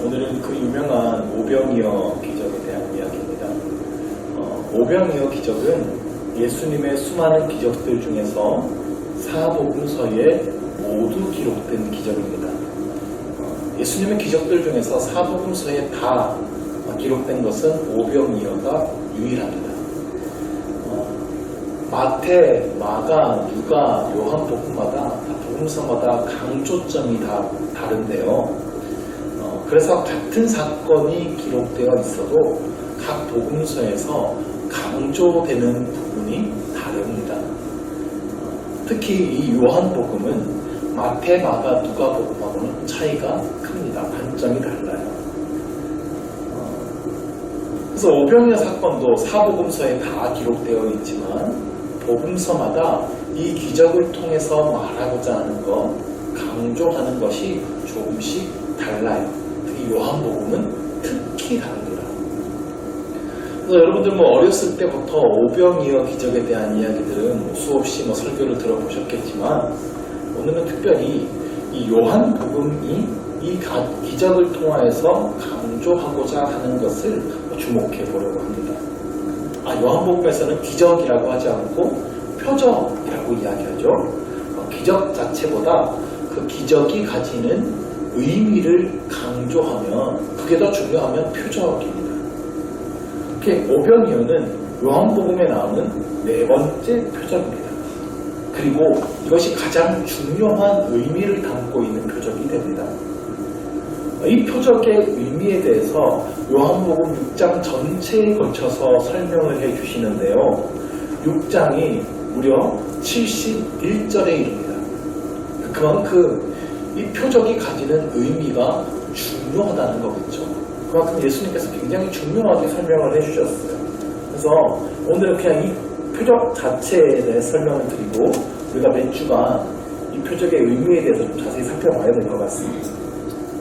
오늘은 그 유명한 오병이어 기적에 대한 이야기입니다. 오병이어 기적은 예수님의 수많은 기적들 중에서 사복음서에 모두 기록된 기적입니다. 예수님의 기적들 중에서 사복음서에 다 기록된 것은 오병이어가 유일합니다. 마태, 마가, 누가, 요한복음마다 복음서마다 강조점이 다 다른데요. 그래서 같은 사건이 기록되어 있어도 각 복음서에서 강조되는 부분이 다릅니다. 특히 이 요한복음은 마태, 마가, 누가복음하고는 차이가 큽니다. 관점이 달라요. 그래서 오병이어 사건도 사복음서에 다 기록되어 있지만 복음서마다 이 기적을 통해서 말하고자 하는 것, 강조하는 것이 조금씩 달라요. 특히 요한복음은 특히 다릅니다. 그래서 여러분들 어렸을 때부터 오병이어 기적에 대한 이야기들은 수없이 설교를 들어보셨겠지만 오늘은 특별히 이 요한복음이 이 기적을 통하여서 강조하고자 하는 것을 주목해 보려고 합니다. 요한복음에서는 기적이라고 하지 않고 표적이라고 이야기하죠. 기적 자체보다 그 기적이 가지는 의미를 강조하면 그게 더 중요하면 표적입니다. 오병이어는 요한복음에 나오는 네 번째 표적입니다. 그리고 이것이 가장 중요한 의미를 담고 있는 표적이 됩니다. 이 표적의 의미에 대해서 요한복음 6장 전체에 걸쳐서 설명을 해주시는데요. 6장이 무려 71절에 이릅니다. 그만큼 이 표적이 가지는 의미가 중요하다는 거겠죠. 그만큼 예수님께서 굉장히 중요하게 설명을 해주셨어요. 그래서 오늘은 그냥 이 표적 자체에 대해 설명을 드리고 우리가 몇 주간 이 표적의 의미에 대해서 좀 자세히 살펴봐야 될 것 같습니다.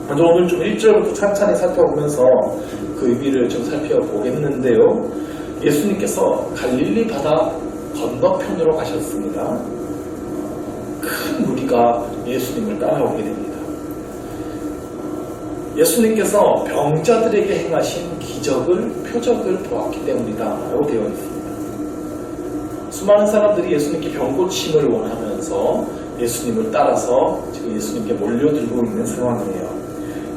먼저 오늘 좀 1절부터 찬찬히 살펴보면서 그 의미를 좀 살펴보겠는데요. 예수님께서 갈릴리 바다 건너편으로 가셨습니다. 큰 무리가 예수님을 따라오게 됩니다. 예수님께서 병자들에게 행하신 기적을, 표적을 보았기 때문이다 라고 되어 있습니다. 수많은 사람들이 예수님께 병고침을 원하면서 예수님을 따라서 지금 예수님께 몰려들고 있는 상황이에요.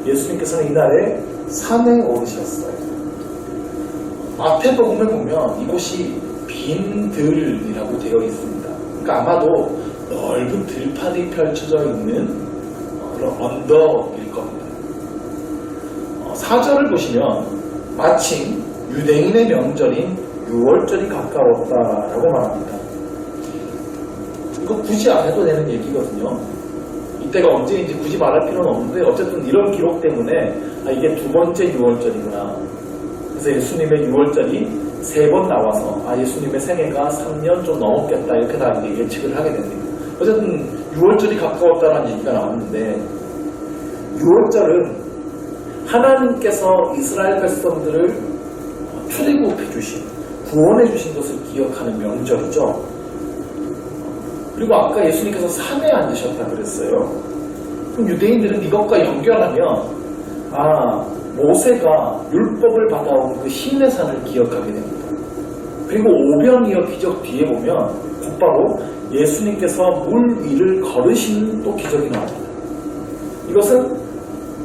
예수님께서는 이날에 산에 오르셨어요. 마태복음을 보면 이곳이 빈 들이라고 되어 있습니다. 그러니까 아마도 넓은 들판이 펼쳐져 있는 그런 언덕일 겁니다. 4절을 보시면 마침 유대인의 명절인 6월절이 가까웠다라고 말합니다. 이거 굳이 안 해도 되는 얘기거든요. 이때가 언제인지 굳이 말할 필요는 없는데 어쨌든 이런 기록 때문에 이게 두 번째 6월절이구나. 그래서 예수님의 6월절이 3번 나와서 예수님의 생애가 3년 좀 넘었겠다 이렇게 다 예측을 하게 됩니다. 어쨌든 6월절이 가까웠다는 얘기가 나왔는데 6월절은 하나님께서 이스라엘 백성들을 출애굽해 주신, 구원해 주신 것을 기억하는 명절이죠. 그리고 아까 예수님께서 산에 앉으셨다 그랬어요. 그럼 유대인들은 이것과 연결하면 모세가 율법을 받아온 그 시내산을 기억하게 됩니다. 그리고 오병이어 기적 뒤에 보면 곧바로 예수님께서 물 위를 걸으신 또 기적이 나옵니다. 이것은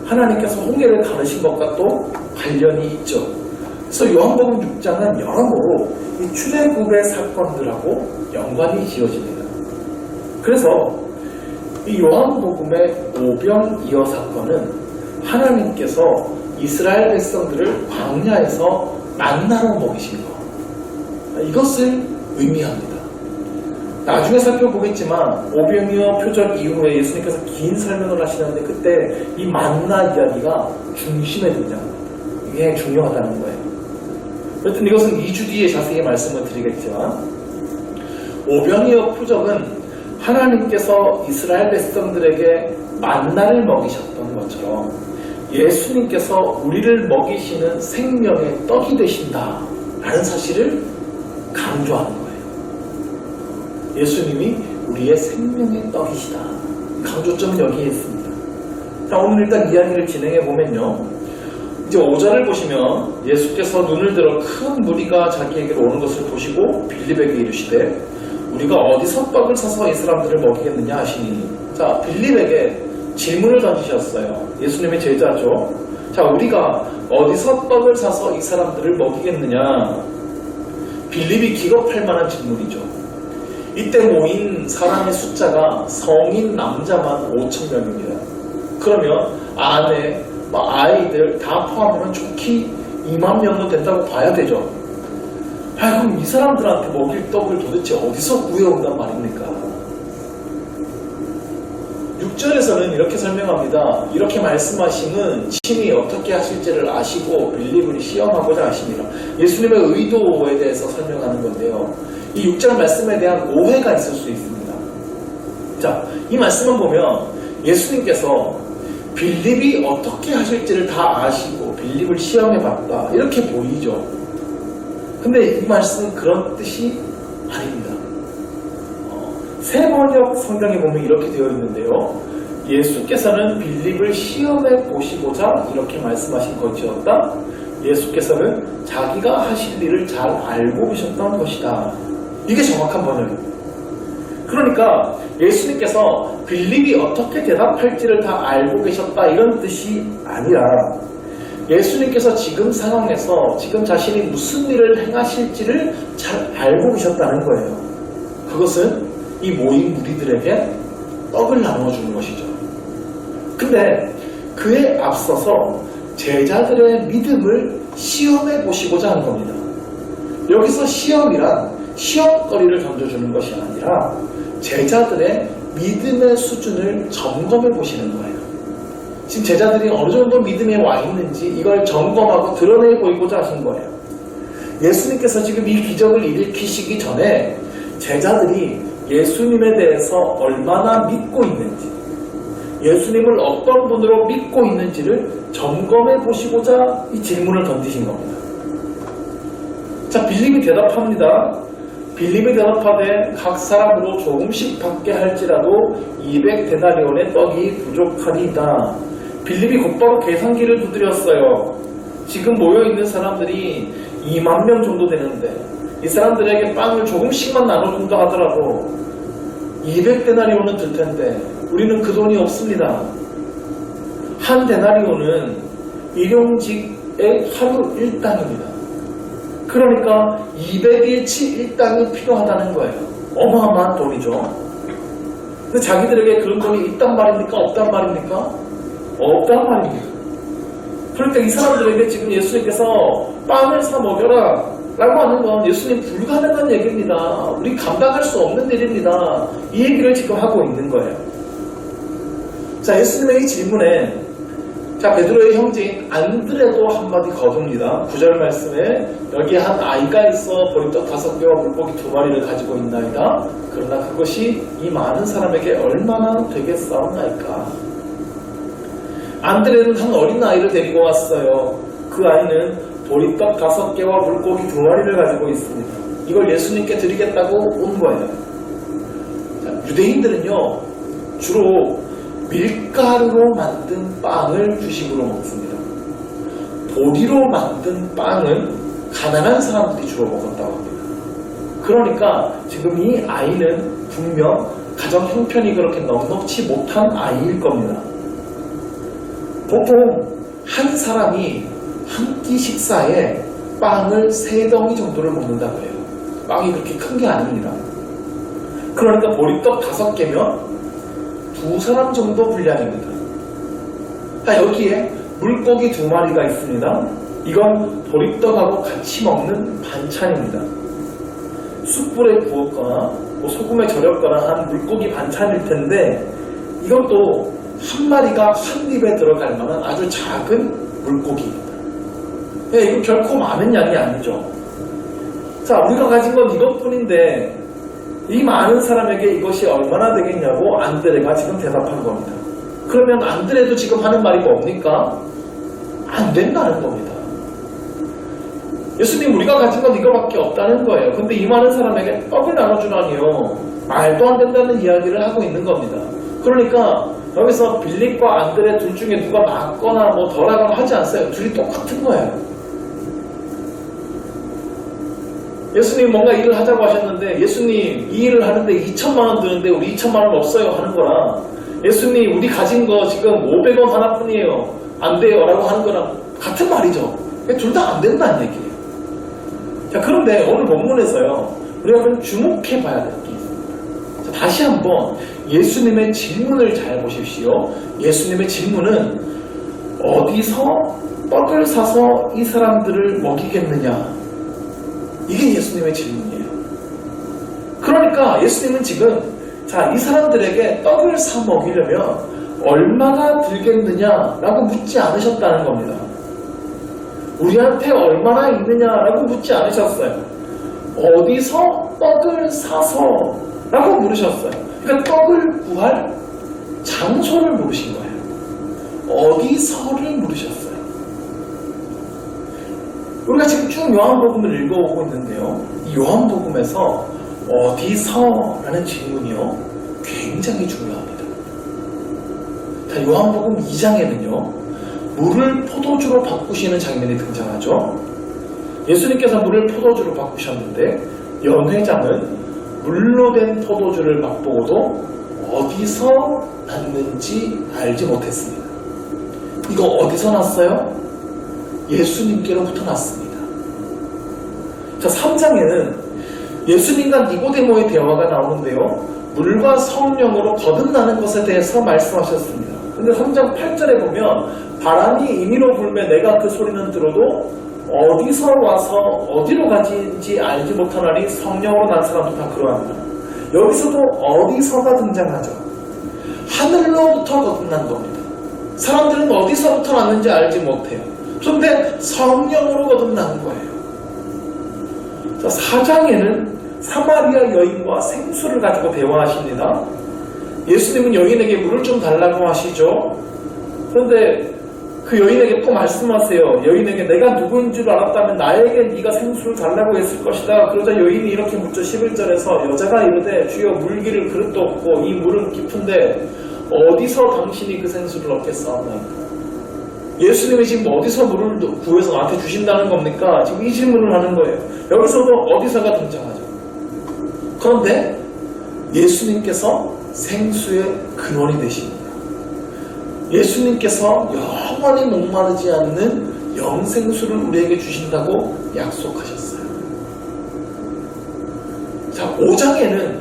하나님께서 홍해를 가르신 것과 또 관련이 있죠. 그래서 요한복음 6장은 여러모로 이 출애굽의 사건들하고 연관이 지어집니다. 그래서 이 요한복음의 오병이어 사건은 하나님께서 이스라엘 백성들을 광야에서 만나로 먹이신 것, 이것을 의미합니다. 나중에 살펴보겠지만 오병이어 표적 이후에 예수님께서 긴 설명을 하시는데 그때 이 만나 이야기가 중심에 등장합니다. 이게 중요하다는 거예요. 여튼 이것은 2주 뒤에 자세히 말씀을 드리겠지만 오병이어 표적은 하나님께서 이스라엘 백성들에게 만나를 먹이셨던 것처럼 예수님께서 우리를 먹이시는 생명의 떡이 되신다 라는 사실을 강조하는 거예요. 예수님이 우리의 생명의 떡이시다. 강조점은 여기에 있습니다. 자, 오늘 일단 이야기를 진행해 보면요. 이제 5절을 보시면 예수께서 눈을 들어 큰 무리가 자기에게로 오는 것을 보시고 빌립에게 이르시되 우리가 어디서 떡을 사서 이 사람들을 먹이겠느냐 하시니. 자, 빌립에게 질문을 던지셨어요. 예수님의 제자죠. 자, 우리가 어디서 떡을 사서 이 사람들을 먹이겠느냐. 빌립이 기겁할 만한 질문이죠. 이때 모인 사람의 숫자가 성인 남자만 5,000명입니다. 그러면 아내, 아이들 다 포함하면 좋게 2만 명도 된다고 봐야 되죠. 그럼 이 사람들한테 먹일 떡을 도대체 어디서 구해온단 말입니까? 6절에서는 이렇게 설명합니다. 이렇게 말씀하심은 친히 어떻게 하실지를 아시고 빌립을 시험하고자 하십니다. 예수님의 의도에 대해서 설명하는 건데요. 이 6절 말씀에 대한 오해가 있을 수 있습니다. 자, 이 말씀을 보면 예수님께서 빌립이 어떻게 하실지를 다 아시고 빌립을 시험해봤다 이렇게 보이죠. 근데 이 말씀은 그런 뜻이 아닙니다. 세번역 성경에 보면 이렇게 되어 있는데요. 예수께서는 빌립을 시험해 보시고자 이렇게 말씀하신 것이었다. 예수께서는 자기가 하실 일을 잘 알고 계셨던 것이다. 이게 정확한 번역입니다. 그러니까 예수님께서 빌립이 어떻게 대답할지를 다 알고 계셨다 이런 뜻이 아니라 예수님께서 지금 상황에서 지금 자신이 무슨 일을 행하실지를 잘 알고 계셨다는 거예요. 그것은 이 모인 무리들에게 떡을 나눠주는 것이죠. 근데 그에 앞서서 제자들의 믿음을 시험해 보시고자 한 겁니다. 여기서 시험이란 시험거리를 던져주는 것이 아니라 제자들의 믿음의 수준을 점검해 보시는 거예요. 지금 제자들이 어느 정도 믿음에 와 있는지 이걸 점검하고 드러내 보이고자 하신 거예요. 예수님께서 지금 이 기적을 일으키시기 전에 제자들이 예수님에 대해서 얼마나 믿고 있는지, 예수님을 어떤 분으로 믿고 있는지를 점검해 보시고자 이 질문을 던지신 겁니다. 자, 빌립이 대답합니다. 빌립이 대답하되 각 사람으로 조금씩 받게 할지라도 200데나리온의 떡이 부족하리이다. 빌립이 곧바로 계산기를 두드렸어요. 지금 모여있는 사람들이 2만 명 정도 되는데 이 사람들에게 빵을 조금씩만 나눠준다 하더라도 200데나리온은 들 텐데 우리는 그 돈이 없습니다. 한 데나리온은 일용직의 하루 일당입니다. 그러니까 200일치 일당이 필요하다는 거예요. 어마어마한 돈이죠. 근데 자기들에게 그런 돈이 있단 말입니까? 없단 말입니까? 없단 말입니다. 그러니까 이 사람들에게 지금 예수님께서 빵을 사 먹여라 라고 하는 건 예수님 불가능한 얘기입니다. 우리 감당할 수 없는 일입니다. 이 얘기를 지금 하고 있는 거예요. 자, 예수님의 이 질문에 자, 베드로의 형제인 안드레도 한마디 거둡니다. 9절 말씀에 여기 한 아이가 있어 보리떡 5개와 물고기 2마리를 가지고 있나이다. 그러나 그것이 이 많은 사람에게 얼마나 되겠사옵나이까. 안드레는 한 어린 아이를 데리고 왔어요. 그 아이는 보리떡 5개와 물고기 2마리를 가지고 있습니다. 이걸 예수님께 드리겠다고 온 거예요. 자, 유대인들은요 주로 밀가루로 만든 빵을 주식으로 먹습니다. 보리로 만든 빵은 가난한 사람들이 주로 먹었다고 합니다. 그러니까 지금 이 아이는 분명 가정 형편이 그렇게 넉넉지 못한 아이일 겁니다. 보통 한 사람이 한 끼 식사에 빵을 3덩이 정도를 먹는다고 해요. 빵이 그렇게 큰 게 아닙니다. 그러니까 보리떡 5개면 2사람 정도 분량입니다. 자, 여기에 물고기 2마리가 있습니다. 이건 보리떡하고 같이 먹는 반찬입니다. 숯불에 구웠거나 소금에 절였거나 한 물고기 반찬일 텐데 이것도 한 마리가 한 입에 들어갈 만한 아주 작은 물고기입니다. 네, 이거 결코 많은 양이 아니죠. 자, 우리가 가진 건 이것뿐인데 이 많은 사람에게 이것이 얼마나 되겠냐고 안드레가 지금 대답한 겁니다. 그러면 안드레도 지금 하는 말이 뭡니까? 안 된다는 겁니다. 예수님, 우리가 가진 건 이거밖에 없다는 거예요. 근데 이 많은 사람에게 떡을 나눠주라니요. 말도 안 된다는 이야기를 하고 있는 겁니다. 그러니까 여기서 빌립과 안드레 둘 중에 누가 낫거나 뭐 덜하거나 하지 않았어요. 둘이 똑같은 거예요. 예수님 뭔가 일을 하자고 하셨는데 예수님 이 일을 하는데 2천만 원 드는데 우리 2천만 원 없어요 하는 거랑 예수님 우리 가진 거 지금 500원 하나뿐이에요 안 돼요 라고 하는 거랑 같은 말이죠. 둘 다 안 된다는 얘기예요. 자, 그런데 오늘 본문에서요 우리가 좀 주목해 봐야 될 게 있습니다. 자, 다시 한번 예수님의 질문을 잘 보십시오. 예수님의 질문은 어디서 떡을 사서 이 사람들을 먹이겠느냐, 이게 예수님의 질문이에요. 그러니까 예수님은 지금 자, 이 사람들에게 떡을 사 먹이려면 얼마나 들겠느냐라고 묻지 않으셨다는 겁니다. 우리한테 얼마나 있느냐라고 묻지 않으셨어요. 어디서 떡을 사서 라고 물으셨어요. 그러니까 떡을 구할 장소를 물으신 거예요. 어디서를 물으셨어요. 우리가 지금 쭉 요한복음을 읽어오고 있는데요. 이 요한복음에서 어디서라는 질문이요 굉장히 중요합니다. 자, 요한복음 2장에는요 물을 포도주로 바꾸시는 장면이 등장하죠. 예수님께서 물을 포도주로 바꾸셨는데 연회장은 물로 된 포도주를 맛보고도 어디서 났는지 알지 못했습니다. 이거 어디서 났어요? 예수님께로부터 났습니다. 자, 3장에는 예수님과 니고데모의 대화가 나오는데요. 물과 성령으로 거듭나는 것에 대해서 말씀하셨습니다. 근데 3장 8절에 보면 바람이 임의로 불며 내가 그 소리는 들어도 어디서 와서 어디로 가지인지 알지 못하나니 성령으로 난 사람도 다 그러합니다. 여기서도 어디서가 등장하죠. 하늘로부터 거듭난 겁니다. 사람들은 어디서부터 났는지 알지 못해요. 그런데 성령으로 거듭난 거예요. 자, 4장에는 사마리아 여인과 생수를 가지고 대화하십니다. 예수님은 여인에게 물을 좀 달라고 하시죠. 그런데 그 여인에게 또 말씀하세요. 여인에게 내가 누구인 줄 알았다면 나에게 네가 생수를 달라고 했을 것이다. 그러자 여인이 이렇게 묻죠. 11절에서 여자가 이르되 주여 물기를 그릇도 없고 이 물은 깊은데 어디서 당신이 그 생수를 얻겠사옵나이까. 예수님이 지금 어디서 물을 구해서 나한테 주신다는 겁니까? 지금 이 질문을 하는 거예요. 여기서도 어디서가 등장하죠. 그런데 예수님께서 생수의 근원이 되십니다. 예수님께서 영원히 목마르지 않는 영생수를 우리에게 주신다고 약속하셨어요. 자, 5장에는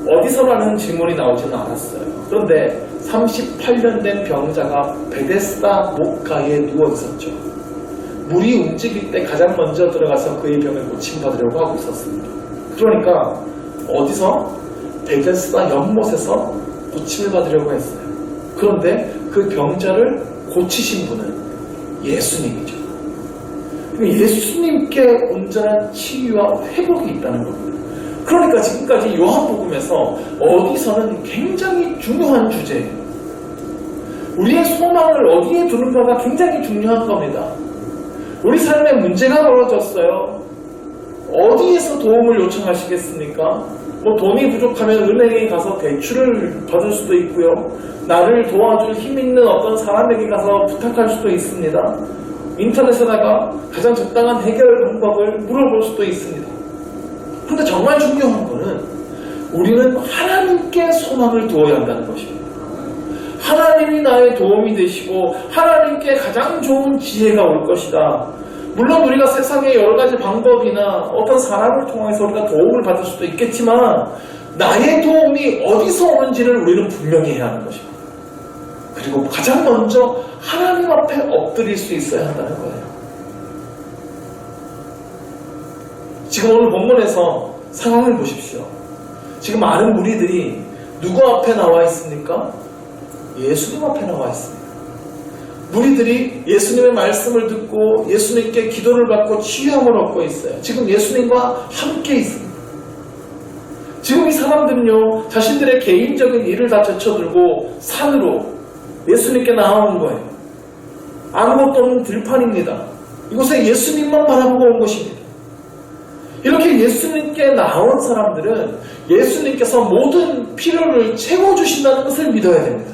어디서라는 질문이 나오지는 않았어요. 그런데 38년 된 병자가 베데스다 목가에 누워 있었죠. 물이 움직일 때 가장 먼저 들어가서 그의 병을 고침받으려고 하고 있었습니다. 그러니까 어디서? 베데스다 연못에서 고침을 받으려고 했어요. 그런데 그 병자를 고치신 분은 예수님이죠. 예수님께 온전한 치유와 회복이 있다는 겁니다. 그러니까 지금까지 요한복음에서 어디서는 굉장히 중요한 주제예요. 우리의 소망을 어디에 두는가가 굉장히 중요한 겁니다. 우리 삶에 문제가 벌어졌어요. 어디에서 도움을 요청하시겠습니까? 뭐 돈이 부족하면 은행에 가서 대출을 받을 수도 있고요. 나를 도와줄 힘 있는 어떤 사람에게 가서 부탁할 수도 있습니다. 인터넷에다가 가장 적당한 해결 방법을 물어볼 수도 있습니다. 그런데 정말 중요한 거는 우리는 하나님께 소망을 두어야 한다는 것입니다. 하나님이 나의 도움이 되시고 하나님께 가장 좋은 지혜가 올 것이다. 물론 우리가 세상의 여러 가지 방법이나 어떤 사람을 통해서 우리가 도움을 받을 수도 있겠지만 나의 도움이 어디서 오는지를 우리는 분명히 해야 하는 것입니다. 그리고 가장 먼저 하나님 앞에 엎드릴 수 있어야 한다는 거예요. 지금 오늘 본문에서 상황을 보십시오. 지금 많은 무리들이 누구 앞에 나와 있습니까? 예수님 앞에 나와 있습니다. 무리들이 예수님의 말씀을 듣고 예수님께 기도를 받고 치유함을 얻고 있어요. 지금 예수님과 함께 있습니다. 지금 이 사람들은요, 자신들의 개인적인 일을 다 제쳐들고 산으로 예수님께 나아온 거예요. 아무것도 없는 들판입니다. 이곳에 예수님만 바라보고 온 것입니다. 이렇게 예수님께 나온 사람들은 예수님께서 모든 필요를 채워주신다는 것을 믿어야 됩니다.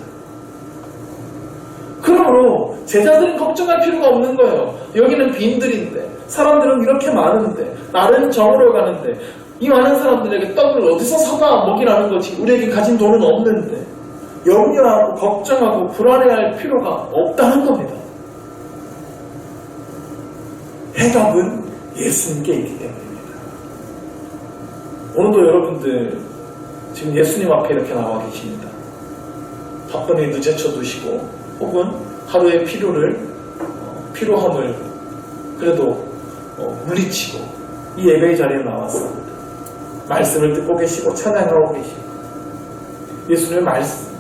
그러므로 제자들은 걱정할 필요가 없는 거예요. 여기는 빈들인데, 사람들은 이렇게 많은데, 나는 정으로 가는데, 이 많은 사람들에게 떡을 어디서 사다 먹이라는 거지. 우리에게 가진 돈은 없는데, 염려하고 걱정하고 불안해할 필요가 없다는 겁니다. 해답은 예수님께 있기 때문입니다. 오늘도 여러분들 지금 예수님 앞에 이렇게 나와 계십니다. 바쁜 일 늦춰두시고 혹은 하루의 피로함을 그래도 물리치고 이 예배의 자리에 나왔습니다. 말씀을 듣고 계시고 찬양하고 계시고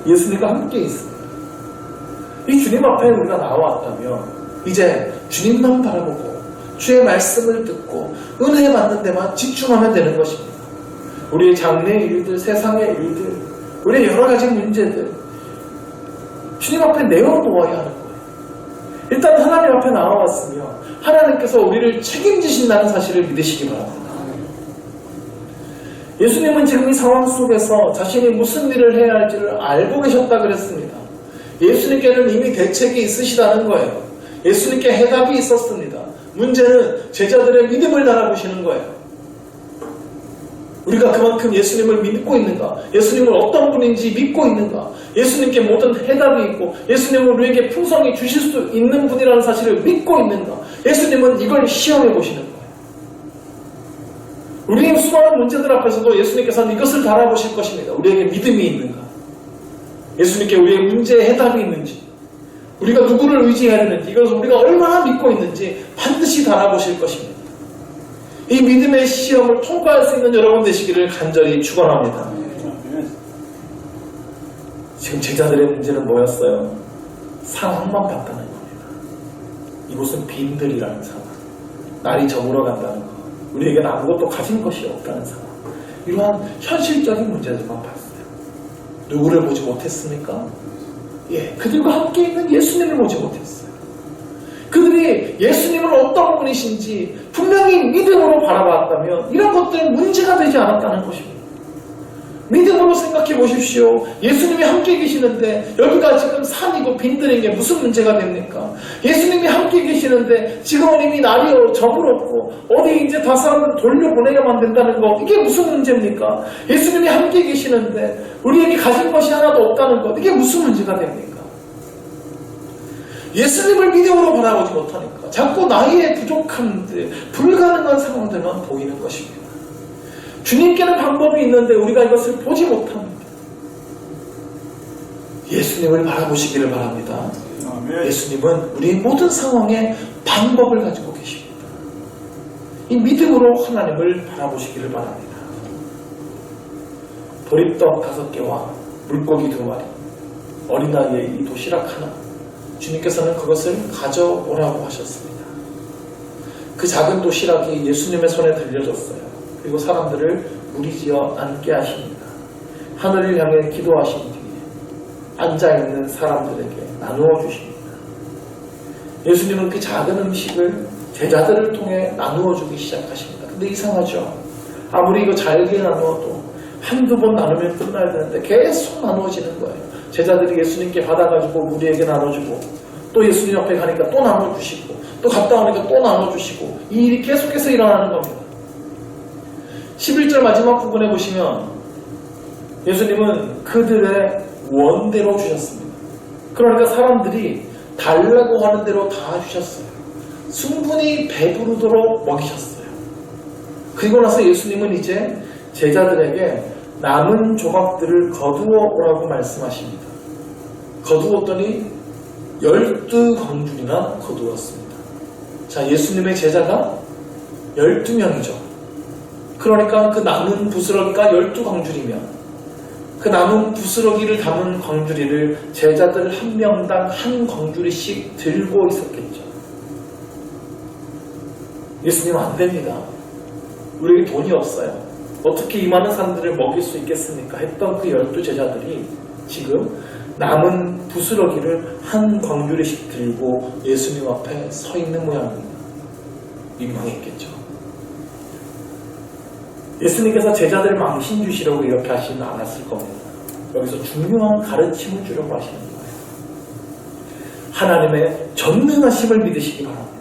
예수님과 함께 있습니다. 이 주님 앞에 우리가 나왔다면 이제 주님만 바라보고 주의 말씀을 듣고 은혜 받는 데만 집중하면 되는 것입니다. 우리의 장래의 일들, 세상의 일들, 우리의 여러 가지 문제들 주님 앞에 내어놓아야 하는 거예요. 일단 하나님 앞에 나와왔으며 하나님께서 우리를 책임지신다는 사실을 믿으시기 바랍니다. 예수님은 지금 이 상황 속에서 자신이 무슨 일을 해야 할지를 알고 계셨다 그랬습니다. 예수님께는 이미 대책이 있으시다는 거예요. 예수님께 해답이 있었습니다. 문제는 제자들의 믿음을 달아보시는 거예요. 우리가 그만큼 예수님을 믿고 있는가? 예수님을 어떤 분인지 믿고 있는가? 예수님께 모든 해답이 있고 예수님은 우리에게 풍성히 주실 수 있는 분이라는 사실을 믿고 있는가? 예수님은 이걸 시험해 보시는 거예요. 우리의 수많은 문제들 앞에서도 예수님께서는 이것을 달아보실 것입니다. 우리에게 믿음이 있는가? 예수님께 우리의 문제에 해답이 있는지, 우리가 누구를 의지해야 되는지, 이것을 우리가 얼마나 믿고 있는지 반드시 달아보실 것입니다. 이 믿음의 시험을 통과할 수 있는 여러분 되시기를 간절히 축원합니다. 지금 제자들의 문제는 뭐였어요? 상황만 봤다는 겁니다. 이곳은 빈들이라는 상황, 날이 저물어 간다는 것, 우리에게는 아무것도 가진 것이 없다는 상황, 이러한 현실적인 문제들만 봤어요. 누구를 보지 못했습니까? 그들과 함께 있는 예수님을 보지 못했어요. 그들이 예수님을 어떤 분이신지 분명히 믿음으로 바라봤다면 이런 것들은 문제가 되지 않았다는 것입니다. 믿음으로 생각해 보십시오. 예수님이 함께 계시는데 여기가 지금 산이고 빈들인 게 무슨 문제가 됩니까? 예수님이 함께 계시는데 지금은 이미 날이 저물었고 어디 이제 다 사람들 돌려보내야만 된다는 거, 이게 무슨 문제입니까? 예수님이 함께 계시는데 우리에게 가진 것이 하나도 없다는 것, 이게 무슨 문제가 됩니까? 예수님을 믿음으로 바라보지 못하니까 자꾸 나의 부족함들, 불가능한 상황들만 보이는 것입니다. 주님께는 방법이 있는데 우리가 이것을 보지 못합니다. 예수님을 바라보시기를 바랍니다. 아멘. 예수님은 우리의 모든 상황에 방법을 가지고 계십니다. 이 믿음으로 하나님을 바라보시기를 바랍니다. 보리떡 5개와 물고기 2마리, 어린아이의 이 도시락 하나, 주님께서는 그것을 가져오라고 하셨습니다. 그 작은 도시락이 예수님의 손에 들려졌어요. 그리고 사람들을 무리지어 앉게 하십니다. 하늘을 향해 기도하신 뒤에 앉아있는 사람들에게 나누어 주십니다. 예수님은 그 작은 음식을 제자들을 통해 나누어 주기 시작하십니다. 근데 이상하죠? 아무리 이거 잘게 나누어도 한두 번 나누면 끝나야 되는데 계속 나누어지는 거예요. 제자들이 예수님께 받아가지고 무리에게 나눠주고 또 예수님 앞에 가니까 또 나눠주시고 또 갔다 오니까 또 나눠주시고, 이 일이 계속해서 일어나는 겁니다. 11절 마지막 부분에 보시면 예수님은 그들의 원대로 주셨습니다. 그러니까 사람들이 달라고 하는 대로 다 주셨어요. 충분히 배부르도록 먹이셨어요. 그리고 나서 예수님은 이제 제자들에게 남은 조각들을 거두어 오라고 말씀하십니다. 거두었더니 12광줄이나 거두었습니다. 자, 예수님의 제자가 12명이죠. 그러니까 그 남은 부스러기가 12광줄이면 그 남은 부스러기를 담은 광주리를 제자들 한 명당 한 광주리씩 들고 있었겠죠. 예수님 안 됩니다. 우리에게 돈이 없어요. 어떻게 이 많은 사람들을 먹일 수 있겠습니까? 했던 그 12제자들이 지금 남은 부스러기를 한 광주리씩 들고 예수님 앞에 서 있는 모양입니다. 민망했겠죠. 예수님께서 제자들을 망신 주시려고 이렇게 하시는 않았을 겁니다. 여기서 중요한 가르침을 주려고 하시는 거예요. 하나님의 전능하심을 믿으시기 바랍니다.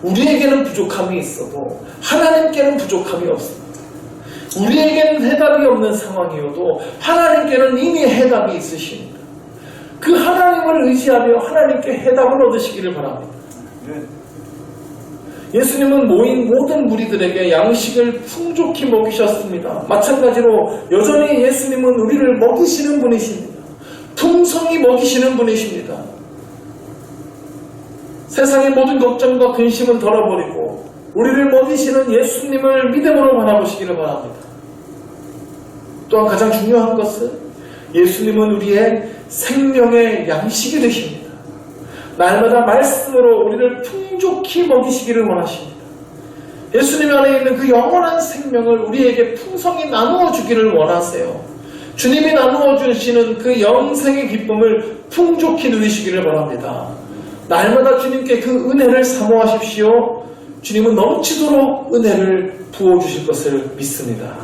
우리에게는 부족함이 있어도 하나님께는 부족함이 없습니다. 우리에게는 해답이 없는 상황이어도 하나님께는 이미 해답이 있으십니다. 그 하나님을 의지하며 하나님께 해답을 얻으시기를 바랍니다. 예수님은 모인 모든 무리들에게 양식을 풍족히 먹이셨습니다. 마찬가지로 여전히 예수님은 우리를 먹이시는 분이십니다. 풍성히 먹이시는 분이십니다. 세상의 모든 걱정과 근심은 덜어버리고 우리를 먹이시는 예수님을 믿음으로 바라보시기를 바랍니다. 또한 가장 중요한 것은 예수님은 우리의 생명의 양식이 되십니다. 날마다 말씀으로 우리를 풍족히 먹이시기를 원하십니다. 예수님 안에 있는 그 영원한 생명을 우리에게 풍성히 나누어 주기를 원하세요. 주님이 나누어 주시는 그 영생의 기쁨을 풍족히 누리시기를 바랍니다. 날마다 주님께 그 은혜를 사모하십시오. 주님은 넘치도록 은혜를 부어주실 것을 믿습니다.